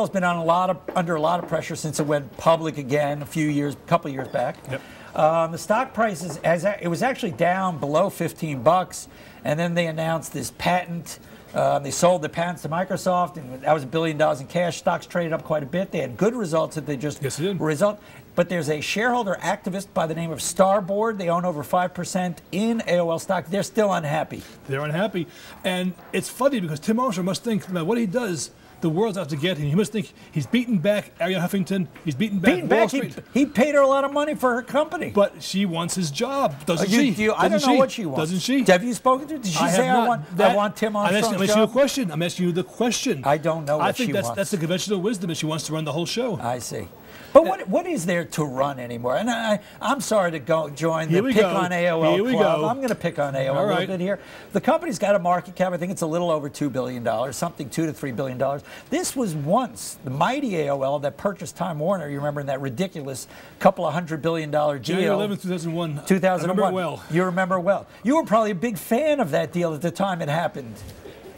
AOL's been on under a lot of pressure since it went public again a couple years back. Yep. The stock price it was actually down below $15, and then they announced this patent. They sold the patents to Microsoft, and that was $1 billion in cash. Stocks traded up quite a bit. They had good results that they just result. But there's a shareholder activist by the name of Starboard. They own over 5% in AOL stock. They're still unhappy. They're unhappy. And it's funny because Tim Armstrong must think, man, what he does, the world's out to get him. He must think he's beaten back Arianna Huffington. He's beaten back Wall Street. He paid her a lot of money for her company. But she wants his job, doesn't she? I don't know what she wants. Doesn't she? Have you spoken to her? Did she say, I want Tim Armstrong's job? I'm asking you a question. I'm asking you the question. I don't know what she wants. I think that's the conventional wisdom, and she wants to run the whole show. I see. But what is there to run anymore? And I'm sorry to join the pick on AOL club. I'm going to pick on AOL a little bit here. The company's got a market cap. I think it's a little over $2 billion, something $2 to $3 billion. This was once the mighty AOL that purchased Time Warner. You remember in that ridiculous couple of $100 billion deal. January 11th, 2001. 2001. I remember well. You remember well. You were probably a big fan of that deal at the time it happened.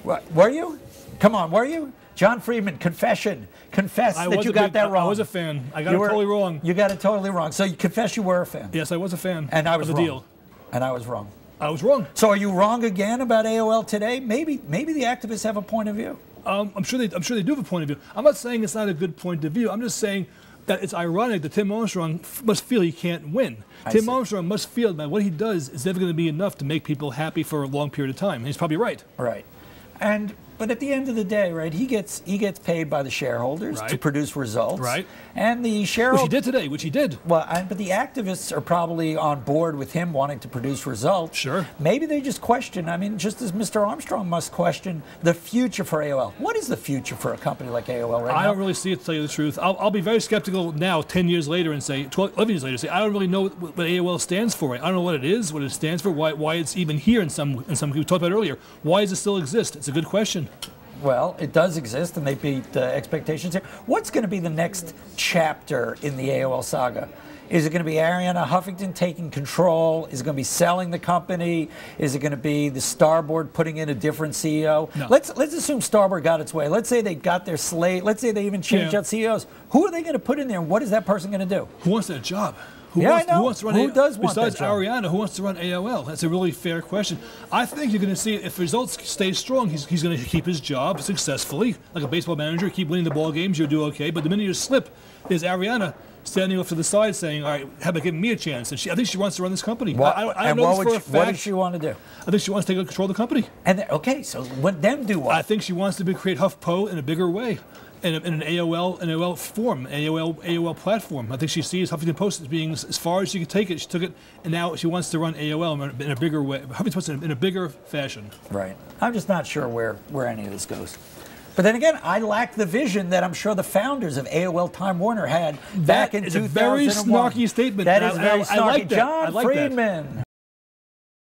Were you? Come on, were you? John Friedman, confess that you got that wrong. I was a fan. I got it totally wrong. You got it totally wrong. So you confess you were a fan. Yes, I was a fan. And I was of the deal. And I was wrong. I was wrong. So are you wrong again about AOL today? Maybe the activists have a point of view. I'm sure they do have a point of view. I'm not saying it's not a good point of view. I'm just saying that it's ironic that Tim Armstrong must feel he can't win. Tim Armstrong must feel that what he does is never going to be enough to make people happy for a long period of time. And he's probably right. Right. But at the end of the day, right, he gets paid by the shareholders to produce results. Right. And the shareholders... Which he did today, which he did. Well, but the activists are probably on board with him wanting to produce results. Sure. Maybe they just question, just as Mr. Armstrong must question the future for AOL. What is the future for a company like AOL right now? I don't really see it, to tell you the truth. I'll be very skeptical now, 10 years later, and say, 11 years later, say, I don't really know what AOL stands for. I don't know what it is, what it stands for, why it's even here in some we talked about earlier. Why does it still exist? It's a good question. Well, it does exist, and they beat expectations here. What's going to be the next chapter in the AOL saga? Is it going to be Arianna Huffington taking control? Is it going to be selling the company? Is it going to be the Starboard putting in a different CEO? No. Let's assume Starboard got its way. Let's say they got their slate. Let's say they even changed out CEOs. Who are they going to put in there, and what is that person going to do? Who wants that job? Who wants to run who does want besides that job? Arianna, who wants to run AOL? That's a really fair question. I think you're going to see, if results stay strong, he's going to keep his job successfully. Like a baseball manager, keep winning the ball games, you'll do okay. But the minute you slip, there's Arianna standing off to the side saying, all right, how about giving me a chance? And I think she wants to run this company. I don't know this for a fact. What does she want to do? I think she wants to take control of the company. And so then do what? I think she wants to create HuffPo in a bigger way. In an AOL form, AOL platform. I think she sees Huffington Post as being as far as she could take it. She took it, and now she wants to run AOL in a bigger way. Huffington Post in a bigger fashion. Right. I'm just not sure where any of this goes. But then again, I lack the vision that I'm sure the founders of AOL Time Warner had back in 2001. That is a very snarky statement. That is very snarky. I like that. John Friedman.